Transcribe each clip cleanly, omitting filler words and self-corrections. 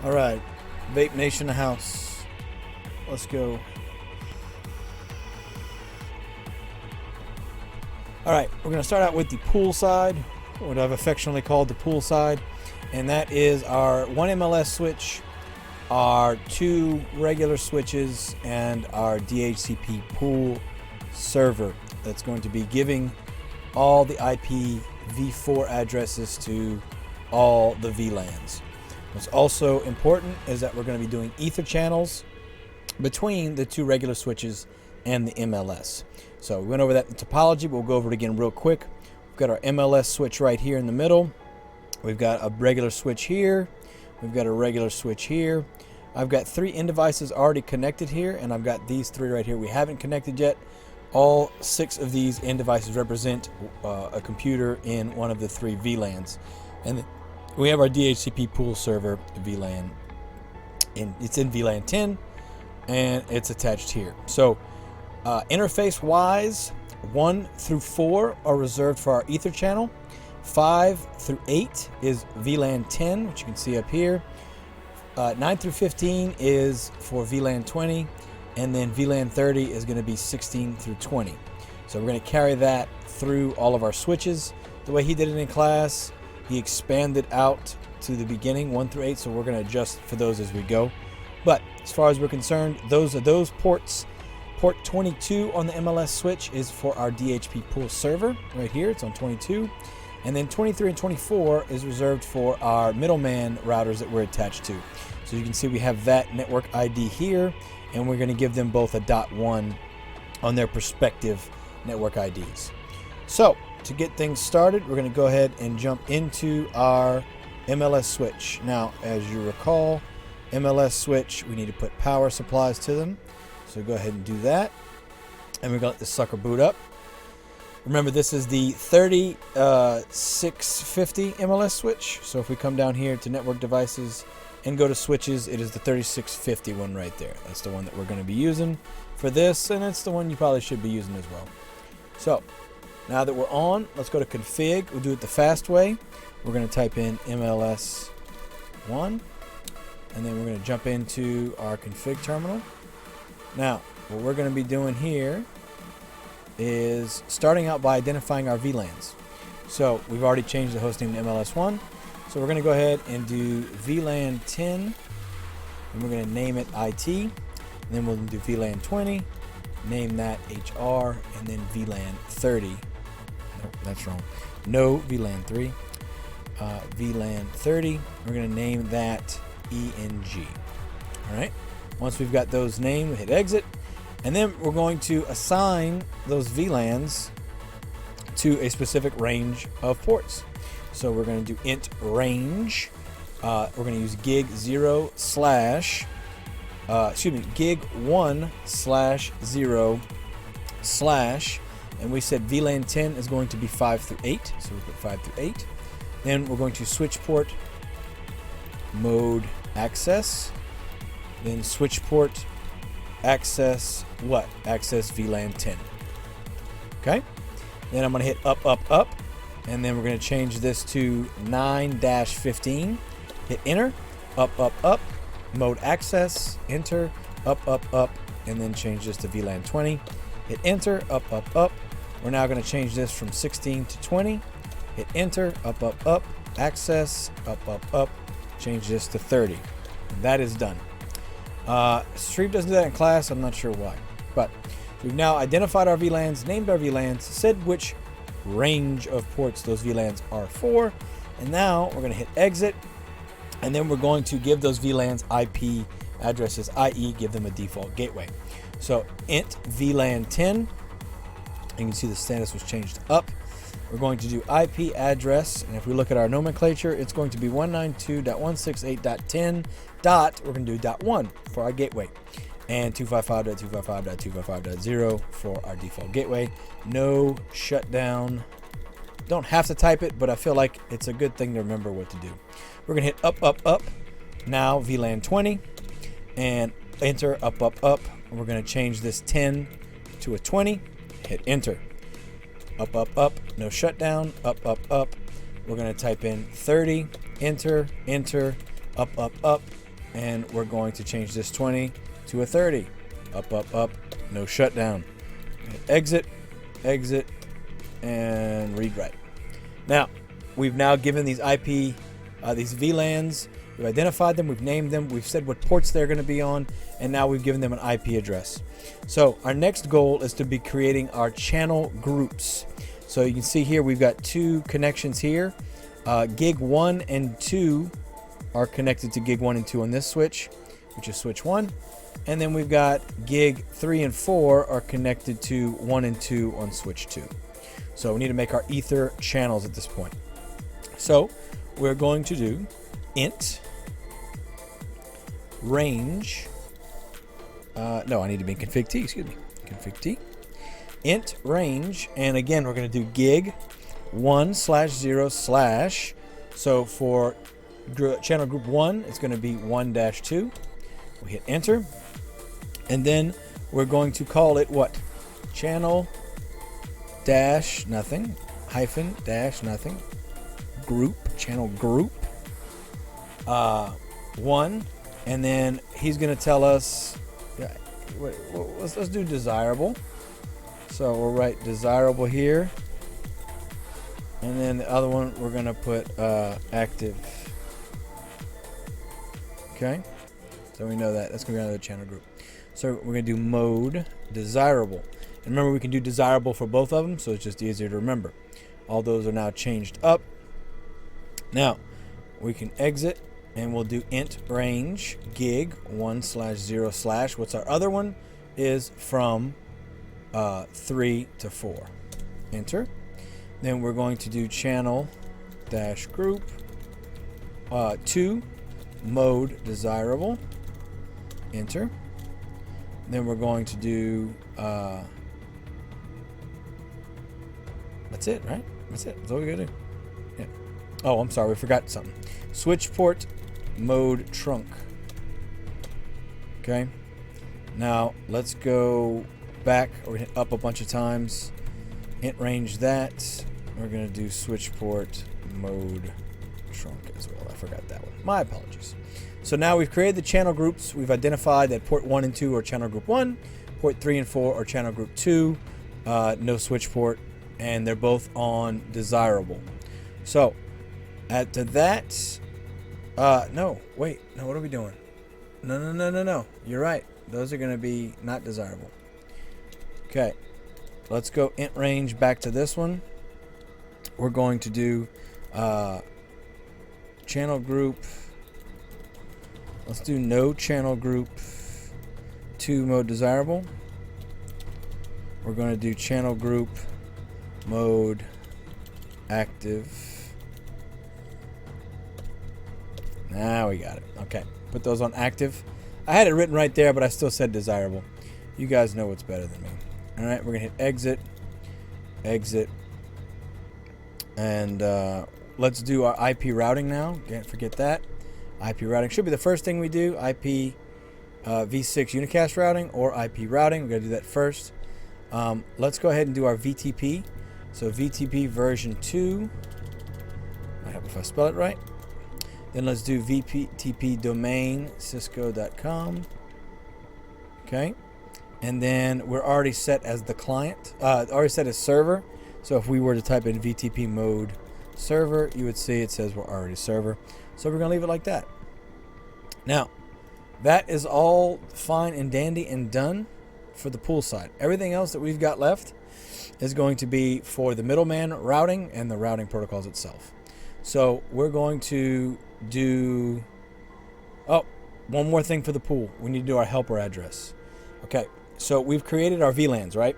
All right, Vape Nation the house. Let's go. All right, we're going to start out with the Poolside, what I've affectionately called the Poolside, and that is our one MLS switch, our two regular switches, and our DHCP pool server that's going to be giving all the IPv4 addresses to all the VLANs. What's also important is that we're going to be doing ether channels between the two regular switches and the MLS. So we went over that in topology, but we'll go over it again real quick. We've got our MLS switch right here in the middle. We've got a regular switch here. We've got a regular switch here. I've got 3 end devices already connected here, and I've got these 3 right here we haven't connected yet. All 6 of these end devices represent a computer in one of the 3 VLANs. And we have our DHCP pool server VLAN. It's in VLAN 10, and it's attached here. So interface-wise, 1 through 4 are reserved for our ether channel. 5 through 8 is VLAN 10, which you can see up here. 9 through 15 is for VLAN 20, and then VLAN 30 is going to be 16 through 20. So we're going to carry that through all of our switches. The way he did it in class, he expanded out to the beginning, 1 through 8, so we're going to adjust for those as we go. But as far as we're concerned, those are those ports. Port 22 on the MLS switch is for our DHCP pool server right here. It's on 22. And then 23 and 24 is reserved for our middleman routers that we're attached to. So you can see we have that network ID here, and we're going to give them both a .1 on their respective network IDs. So to get things started, we're going to go ahead and jump into our MLS switch. Now, as you recall, MLS switch, we need to put power supplies to them. So go ahead and do that. And we're going to let this sucker boot up. Remember, this is the 3650 MLS switch. So if we come down here to network devices and go to switches, it is the 3650 one right there. That's the one that we're going to be using for this, and it's the one you probably should be using as well. So now that we're on, let's go to config. We'll do it the fast way. We're going to type in MLS1, and then we're going to jump into our config terminal. Now, what we're going to be doing here is starting out by identifying our VLANs. So we've already changed the host name to MLS1. So we're going to go ahead and do VLAN 10, and we're going to name it IT. And then we'll do VLAN 20, name that HR, and then VLAN 30. No, that's wrong. No, VLAN 3. VLAN 30, we're going to name that ENG. All right. Once we've got those named, we hit exit. And then we're going to assign those VLANs to a specific range of ports. So we're going to do int range. We're going to use gig 1/0 /, and we said VLAN 10 is going to be 5 through 8. So we put 5 through 8. Then we're going to switch port mode access. Then switch port access what? Access VLAN 10. Okay. Then I'm going to hit up, and then we're going to change this to 9-15. Hit enter. Up. Mode access. Enter. Up, and then change this to VLAN 20. Hit enter. Up. We're now going to change this from 16 to 20. Hit enter. Up. Access. Up. Change this to 30. And that is done. Stream doesn't do that in class. I'm not sure why, but we've now identified our VLANs, named our VLANs, said which range of ports those VLANs are for, and now we're going to hit exit, and then we're going to give those VLANs IP addresses, i.e. give them a default gateway. So int VLAN 10, you can see the status was changed up. We're going to do IP address, and if we look at our nomenclature, it's going to be 192.168.10. We're going to do .1 for our gateway, and 255.255.255.0 for our default gateway. No shutdown. Don't have to type it, but I feel like it's a good thing to remember what to do. We're going to hit up. Now VLAN 20, and enter up. And we're going to change this 10 to a 20. Hit enter. Up, no shutdown, up. We're going to type in 30, enter, up, and we're going to change this 20 to a 30. Up, up, up, no shutdown. Exit, exit, and read write. Now, we've now given these IP, these VLANs, we've identified them, we've named them, we've said what ports they're going to be on, and now we've given them an IP address. So our next goal is to be creating our channel groups. So you can see here we've got two connections here. Gig 1 and 2 are connected to gig 1 and 2 on this switch, which is switch 1. And then we've got gig 3 and 4 are connected to 1 and 2 on switch 2. So we need to make our ether channels at this point. So we're going to do int range. No, I need to be in config t, excuse me. Config t. Int range, and again, we're going to do gig 1/0/. So for channel group 1, it's going to be 1-2. We hit enter, and then we're going to call it what? Channel dash nothing hyphen dash nothing group, channel group 1, and then he's going to tell us, let's do desirable. So we'll write desirable here, and then the other one we're going to put active. Okay, so we know that that's going to be another channel group. So we're going to do mode desirable, and remember we can do desirable for both of them, so it's just easier to remember. All those are now changed up. Now we can exit, and we'll do int range gig 1/0/. What's our other one? Is from 3 to 4. Enter. Then we're going to do channel dash group 2 mode desirable. Enter. Then we're going to do that's it, right? That's it. That's all we gotta do. Yeah. Oh, I'm sorry, we forgot something. Switch port mode trunk. Okay. Now let's go back, or hit up a bunch of times. Int range that. We're gonna do switch port mode trunk as well. I forgot that one. My apologies. So now we've created the channel groups. We've identified that port 1 and 2 are channel group 1, port 3 and 4 are channel group 2, no switch port, and they're both on desirable. So add to that. No, wait, no, what are we doing? No. You're right. Those are gonna be not desirable. Okay, let's go int range back to this one. We're going to do channel group. Let's do no channel group 2 mode desirable. We're going to do channel group mode active. Now we got it. Okay, put those on active. I had it written right there, but I still said desirable. You guys know what's better than me. All right, we're gonna hit exit, exit, and let's do our IP routing now. Can't forget that. IP routing should be the first thing we do. IP v6 unicast routing or IP routing. We're gonna do that first. Let's go ahead and do our VTP. So VTP version 2. I hope if I spell it right. Then let's do VTP domain CISCO.com. Okay. And then we're already set as the client, already set as server. So if we were to type in VTP mode server, you would see it says we're already server. So we're going to leave it like that. Now, that is all fine and dandy and done for the Poolside. Everything else that we've got left is going to be for the middleman routing and the routing protocols itself. So we're going to do, one more thing for the pool. We need to do our helper address. Okay. So we've created our VLANs, right?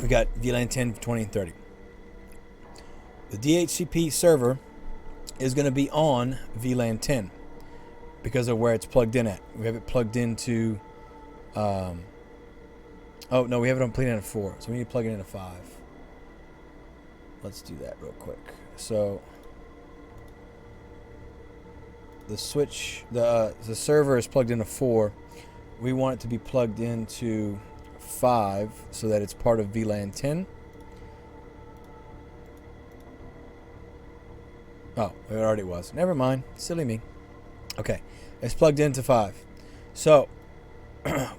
We got VLAN 10, 20, and 30. The DHCP server is going to be on VLAN 10 because of where it's plugged in at. We have it plugged into, oh no, we have it on plugged in at 4, so we need to plug it into 5. Let's do that real quick. So the switch, the server is plugged into 4. We want it to be plugged into 5 so that it's part of VLAN 10. Oh, it already was. Never mind. Silly me. Okay, it's plugged into 5. So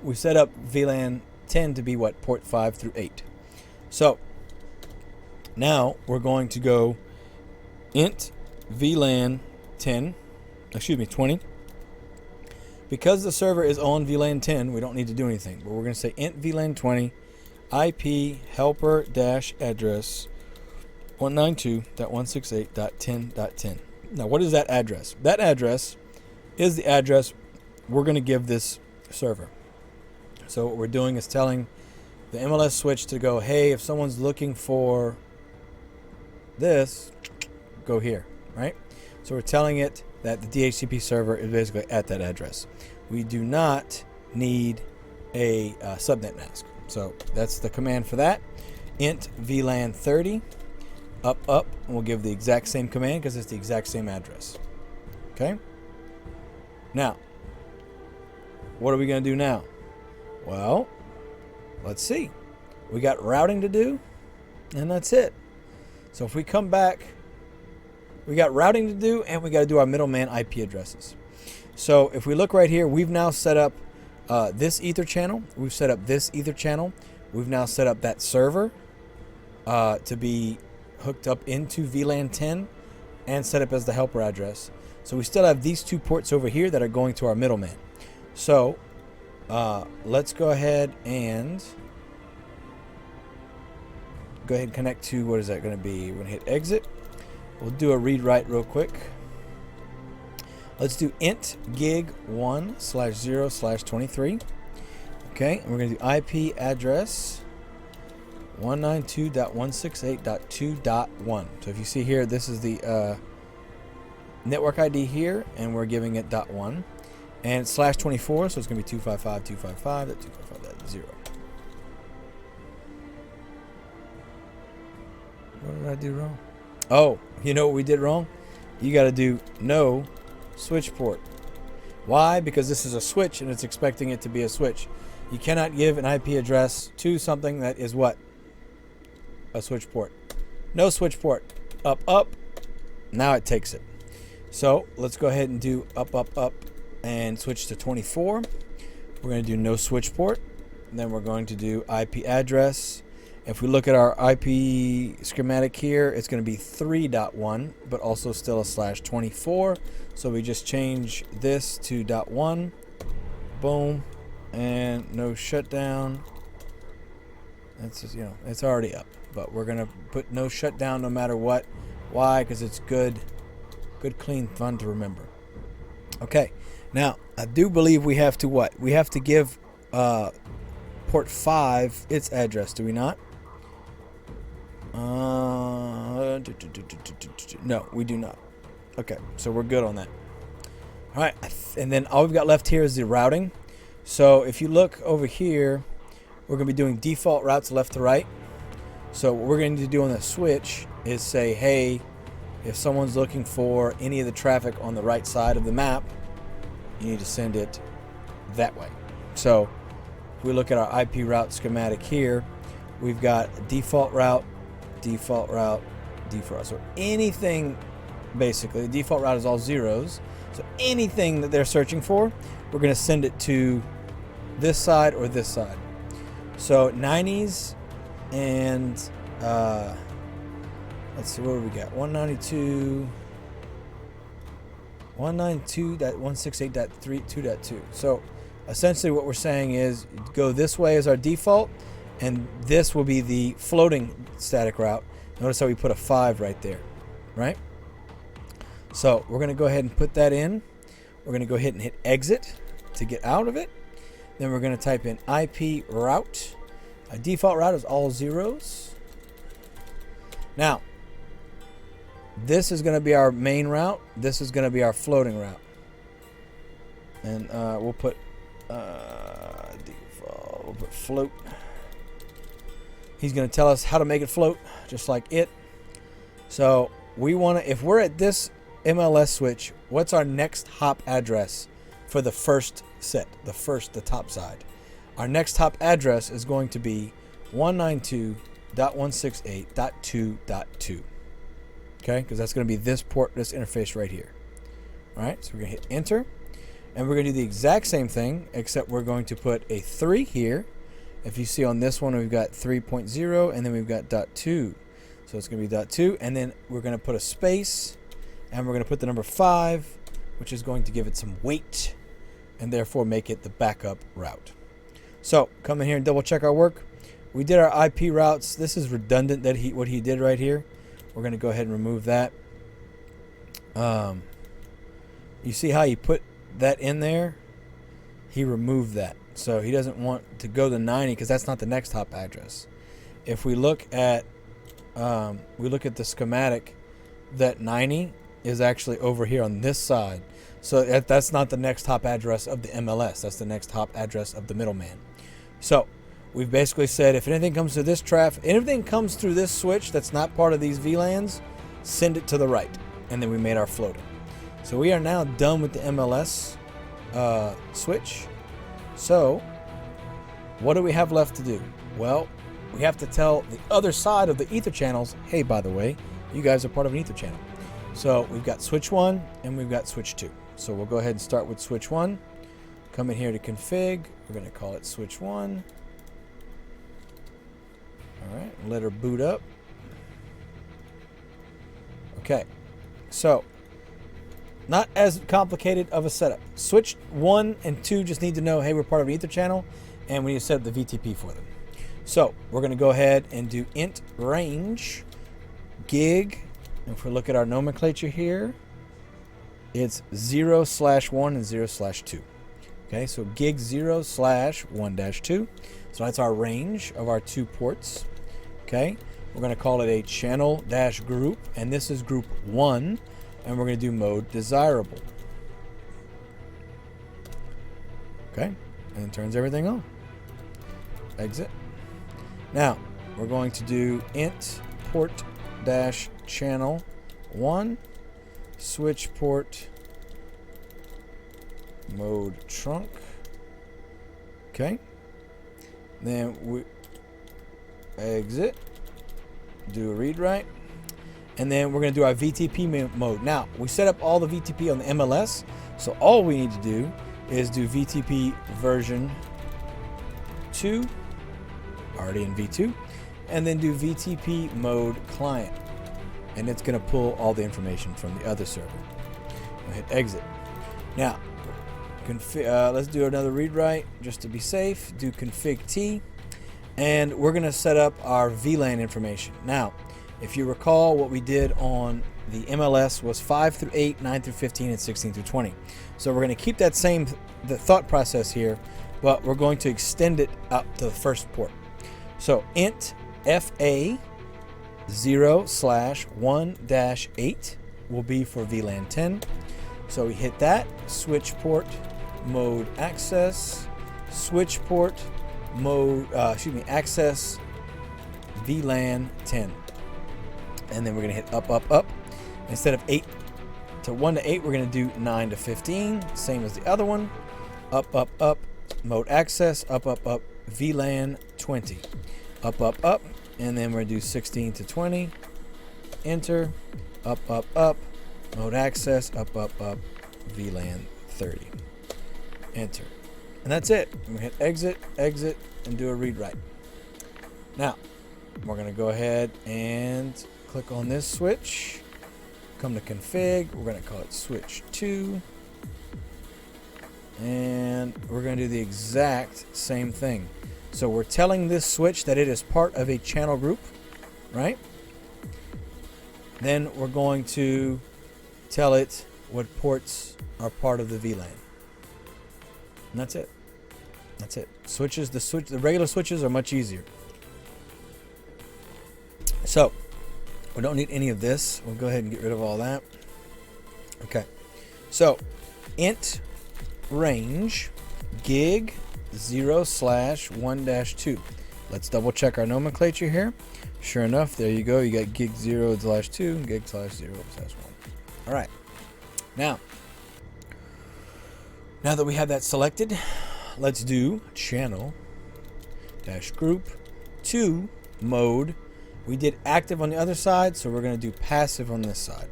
we set up VLAN 10 to be what? Port 5 through 8. So now we're going to go int VLAN 20. Because the server is on VLAN 10, we don't need to do anything, but we're going to say int VLAN 20 IP helper dash address 192.168.10.10. Now, what is that address? That address is the address we're going to give this server. So what we're doing is telling the MLS switch to go, hey, if someone's looking for this, go here, right? So we're telling it that the DHCP server is basically at that address. We do not need a subnet mask. So that's the command for that. Int VLAN 30 up, and we'll give the exact same command because it's the exact same address. Okay? Now, what are we going to do now? Well, let's see. We got routing to do, and that's it. So if we come back, we got routing to do, and we got to do our middleman IP addresses. So if we look right here, we've now set up this Ether channel. We've set up this Ether channel. We've now set up that server to be hooked up into VLAN 10 and set up as the helper address. So we still have these 2 ports over here that are going to our middleman. So let's go ahead and connect to, what is that going to be? We're going to hit exit. We'll do a read write real quick. Let's do int gig 1/0/23. Okay, and we're going to do IP address 192.168.2.1. So if you see here, this is the network ID here, and we're giving it .1. And it's /24, so it's going to be 255.255.255.0. What did I do wrong? Oh, you know what we did wrong? You got to do no switch port. Why? Because this is a switch and it's expecting it to be a switch. You cannot give an IP address to something that is what? A switch port. No switch port. Up. Now it takes it. So let's go ahead and do up, and switch to 24. We're going to do no switch port. And then we're going to do IP address. If we look at our IP schematic here, it's going to be 3.1, but also still a /24. So we just change this to .1. Boom. And no shutdown. That's just, it's already up. But we're going to put no shutdown no matter what. Why? Because it's good, clean, fun to remember. Okay. Now, I do believe we have to what? We have to give port 5 its address, do we not? No, we do not. Okay, so we're good on that. All right, and then all we've got left here is the routing. So if you look over here, we're going to be doing default routes left to right. So what we're going to do on the switch is say, hey, if someone's looking for any of the traffic on the right side of the map, you need to send it that way. So if we look at our IP route schematic here, we've got default route, default route, default route. So anything, basically, the default route is all zeros. So anything that they're searching for, we're going to send it to this side or this side. So 90s and let's see, what do we got? 192.168.3.2.2. So essentially what we're saying is go this way as our default, and this will be the floating static route. Notice how we put a 5 right there, right? So we're going to go ahead and put that in. We're going to go ahead and hit exit to get out of it. Then we're going to type in IP route. A default route is all zeros. Now, this is going to be our main route. This is going to be our floating route. And we'll put default. We'll put float. He's going to tell us how to make it float, just like it. So we want to, if we're at this MLS switch, what's our next hop address for the first set, the top side? Our next hop address is going to be 192.168.2.2. Okay, because that's going to be this port, this interface right here. All right, so we're going to hit enter. And we're going to do the exact same thing, except we're going to put a 3 here. If you see on this one, we've got 3.0, and then we've got .2. So it's going to be .2, and then we're going to put a space, and we're going to put the number 5, which is going to give it some weight, and therefore make it the backup route. So come in here and double check our work. We did our IP routes. This is redundant that what he did right here. We're going to go ahead and remove that. You see how he put that in there? He removed that. So he doesn't want to go to 90 because that's not the next hop address. If we look at the schematic, that 90 is actually over here on this side. So that's not the next hop address of the MLS. That's the next hop address of the middleman. So we've basically said if anything comes to this traffic, anything comes through this switch that's not part of these VLANs, send it to the right. And then we made our floater. So we are now done with the MLS switch. So what do we have left to do? Well, we have to tell the other side of the ether channels, hey, by the way, you guys are part of an ether channel. So we've got switch 1 and we've got switch 2. So we'll go ahead and start with switch 1. Come in here to config. We're going to call it switch 1. All right, let her boot up. Okay, so not as complicated of a setup. Switch 1 and 2 just need to know, hey, we're part of an ether channel, and we need to set up the VTP for them. So we're going to go ahead and do int range gig. And if we look at our nomenclature here, it's 0/1 and 0/2. Okay, so gig 0/1-2. So that's our range of our 2 ports. Okay, we're going to call it a channel dash group, and this is group 1, and we're going to do mode desirable. Okay, and it turns everything on. Exit. Now we're going to do int port dash channel 1 switch port mode trunk. Okay, then we exit, do a read write, and then we're going to do our VTP mode. Now we set up all the VTP on the MLS, so all we need to do is do VTP version 2, already in V2, and then do VTP mode client, and it's going to pull all the information from the other server. We'll hit exit. Now let's do another read write just to be safe. Do config T, and we're going to set up our VLAN information. Now if you recall, what we did on the MLS was 5 through 8, 9 through 15, and 16 through 20. So we're going to keep that same the thought process here, but we're going to extend it up to the first port. So int FA 0/1-8 will be for VLAN 10. So we hit that, switch port mode access, switch port mode, access VLAN 10. And then we're going to hit up, up, up. Instead of 1 to 8, we're going to do 9 to 15, same as the other one. Up, up, up, mode access, up, up, up, VLAN 20. Up, up, up, and then we're going to do 16 to 20. Enter, up, up, up, mode access, up, up, up, VLAN 30. Enter. And that's it. I'm going to hit exit, exit, and do a read write. Now, we're going to go ahead and click on this switch. Come to config. We're going to call it switch 2. And we're going to do the exact same thing. So we're telling this switch that it is part of a channel group, right? Then we're going to tell it what ports are part of the VLAN. And that's it. That's it. Switches, the regular switches are much easier. So we don't need any of this. We'll go ahead and get rid of all that. Okay. So int range gig 0/1-2. Let's double check our nomenclature here. Sure enough, there you go. You got gig 0/2 and gig /0/1. All right. Now that we have that selected, let's do channel dash group 2 mode. We did active on the other side, so we're going to do passive on this side.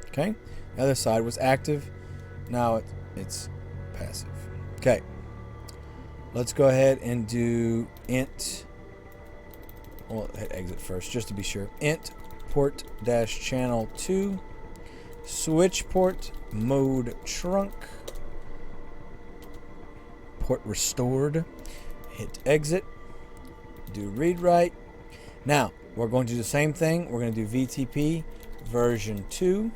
Okay? The other side was active, Now it's passive. Okay. Let's go ahead and do int. Well, hit exit first just to be sure. Int port dash channel 2 switch port mode trunk port restored. Hit exit. Do read write. Now we're going to do the same thing. We're going to do VTP version 2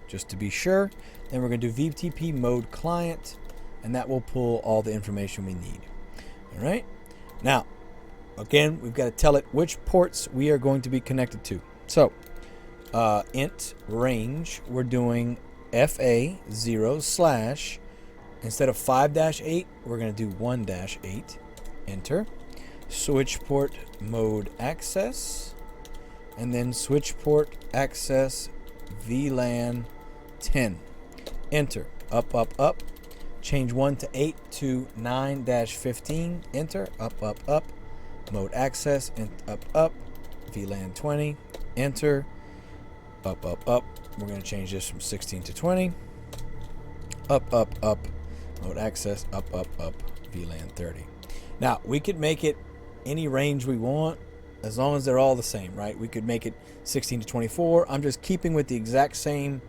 just to be sure. Then we're going to do VTP mode client, and that will pull all the information we need. All right. Now, again, we've got to tell it which ports we are going to be connected to. So, int range, we're doing FA0/ instead of 5-8, we're going to do 1-8. Enter. Switch port mode access, and then switch port access VLAN 10. Enter. Up, up, up. Change 1 to 8 to 9-15. Enter. Up, up, up. Mode access. And up, up. VLAN 20. Enter. Up, up, up. We're going to change this from 16 to 20. Up, up, up. Mode access. Up, up, up. VLAN 30. Now, we could make it any range we want as long as they're all the same, right? We could make it 16 to 24. I'm just keeping with the exact same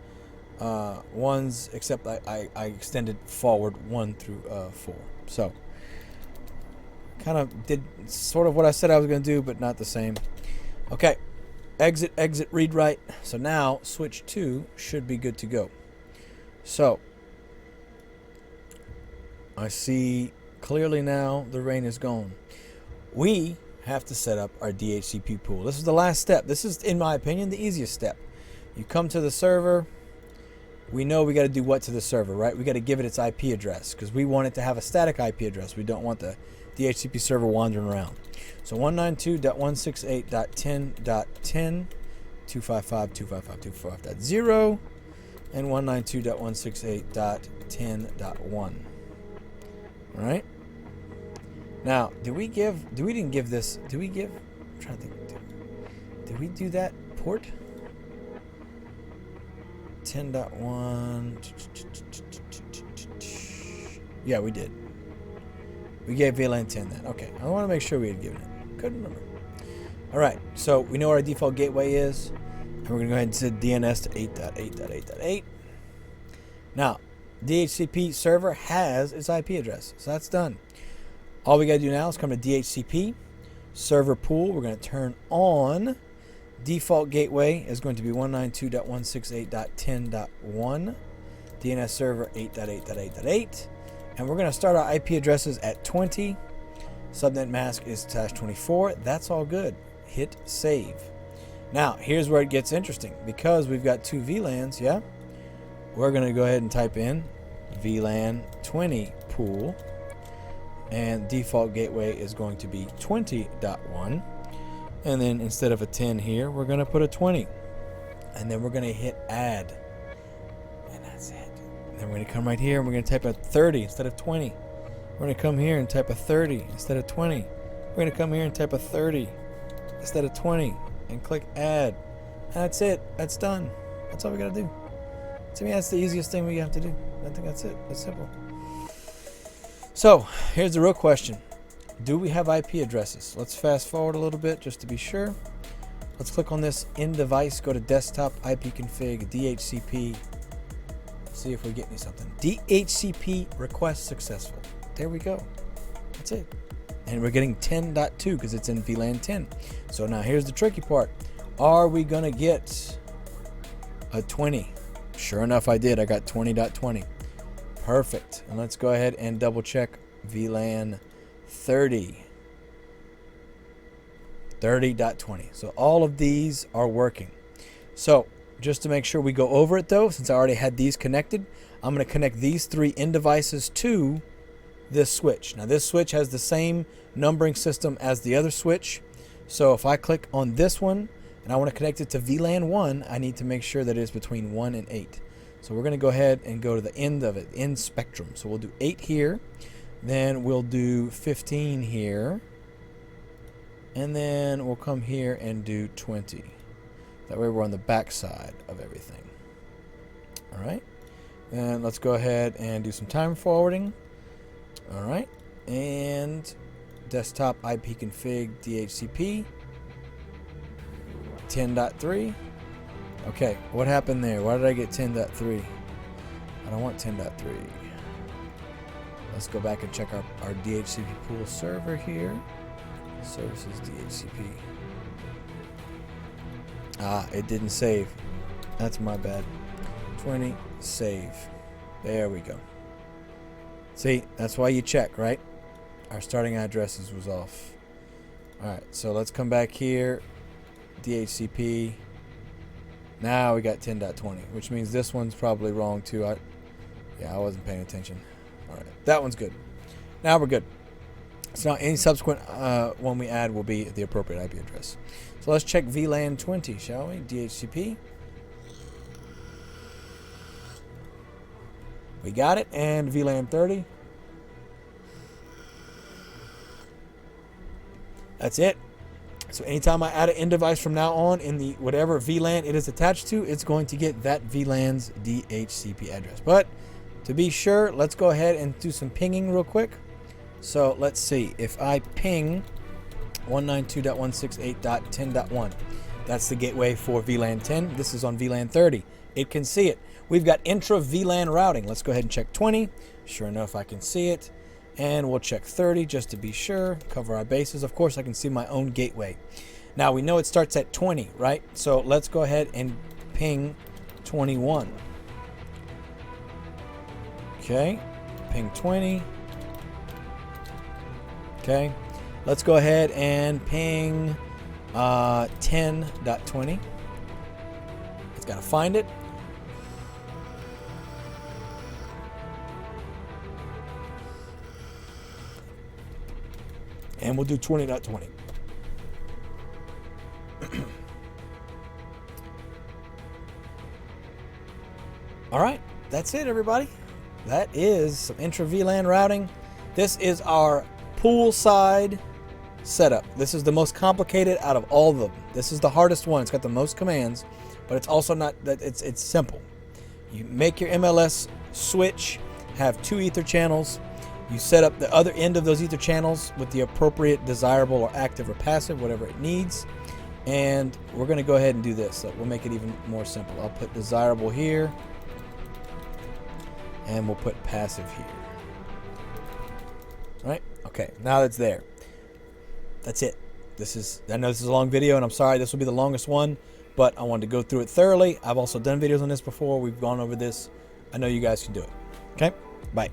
ones, except I extended forward 1 through 4. So, kind of did sort of what I said I was going to do, but not the same. Okay, exit, exit, read write. So now switch 2 should be good to go. So, I see clearly now the rain is gone. We have to set up our DHCP pool. This is the last step. This is, in my opinion, the easiest step. You come to the server. We know we got to do what to the server, right? We got to give it its IP address because we want it to have a static IP address. We don't want the DHCP server wandering around. So 192.168.10.10, 255.255.255.0, and 192.168.10.1. All right. Now, did we didn't give this, did we give, I'm trying to think, did we do that port? 10.1, yeah, we did. We gave VLAN 10 that. Okay, I want to make sure we had given it. Couldn't remember. All right, so we know what our default gateway is, and we're going to go ahead and set DNS to 8.8.8.8. Now, DHCP server has its IP address, so that's done. All we got to do now is come to DHCP, server pool. We're going to turn on. Default gateway is going to be 192.168.10.1. DNS server 8.8.8.8. And we're going to start our IP addresses at 20. Subnet mask is /24. That's all good. Hit save. Now, here's where it gets interesting. Because we've got 2 VLANs, yeah? We're going to go ahead and type in VLAN 20 pool. And default gateway is going to be 20.1. And then instead of a 10 here, we're going to put a 20. And then we're going to hit add. And that's it. And then we're going to come right here and we're going to type a 30 instead of 20. We're going to come here and type a 30 instead of 20. We're going to come here and type a 30 instead of 20. And click add. And that's it. That's done. That's all we got to do. To me, that's the easiest thing we have to do. I think that's it. That's simple. So, here's the real question. Do we have IP addresses? Let's fast forward a little bit just to be sure. Let's click on this in device, go to desktop, IP config, DHCP. See if we get me something. DHCP request successful. There we go. That's it. And we're getting 10.2 because it's in VLAN 10. So now here's the tricky part. Are we going to get a 20? Sure enough, I did. I got 20.20. Perfect. And let's go ahead and double check VLAN 30. 30.20. So all of these are working. So just to make sure we go over it though, since I already had these connected, I'm going to connect these 3 end devices to this switch. Now this switch has the same numbering system as the other switch. So if I click on this one and I want to connect it to VLAN 1, I need to make sure that it is between 1 and 8. So we're going to go ahead and go to the end of it, end spectrum. So we'll do 8 here, then we'll do 15 here, and then we'll come here and do 20. That way we're on the back side of everything. All right. And let's go ahead and do some time forwarding. All right. And desktop IP config DHCP 10.3. Okay, what happened there? Why did I get 10.3? I don't want 10.3. Let's go back and check our DHCP pool server here. Services DHCP. It didn't save. That's my bad. 20, save. There we go. See, that's why you check, right? Our starting addresses was off. Alright, so let's come back here. DHCP. Now we got 10.20, which means this one's probably wrong too. I wasn't paying attention. Alright, that one's good. Now we're good. So now any subsequent one we add will be the appropriate IP address. So let's check VLAN 20, shall we? DHCP. We got it. And VLAN 30. That's it. So anytime I add an end device from now on in the whatever VLAN it is attached to, it's going to get that VLAN's DHCP address. But to be sure, let's go ahead and do some pinging real quick. So let's see. If I ping 192.168.10.1, that's the gateway for VLAN 10. This is on VLAN 30. It can see it. We've got intra VLAN routing. Let's go ahead and check 20. Sure enough, I can see it. And we'll check 30 just to be sure. Cover our bases. Of course, I can see my own gateway. Now, we know it starts at 20, right? So let's go ahead and ping 21. Okay. Ping 20. Okay. Let's go ahead and ping 10.20. It's got to find it. And we'll do 20.20. All right, that's it, everybody. That is some intra VLAN routing. This is our poolside setup. This is the most complicated out of all of them. This is the hardest one. It's got the most commands, but it's also not that it's simple. You make your MLS switch, have 2 ether channels. You set up the other end of those ether channels with the appropriate desirable or active or passive, whatever it needs. And we're going to go ahead and do this. So we'll make it even more simple. I'll put desirable here. And we'll put passive here. All right? Okay, now that's there. That's it. I know this is a long video, and I'm sorry this will be the longest one, but I wanted to go through it thoroughly. I've also done videos on this before. We've gone over this. I know you guys can do it. Okay? Bye.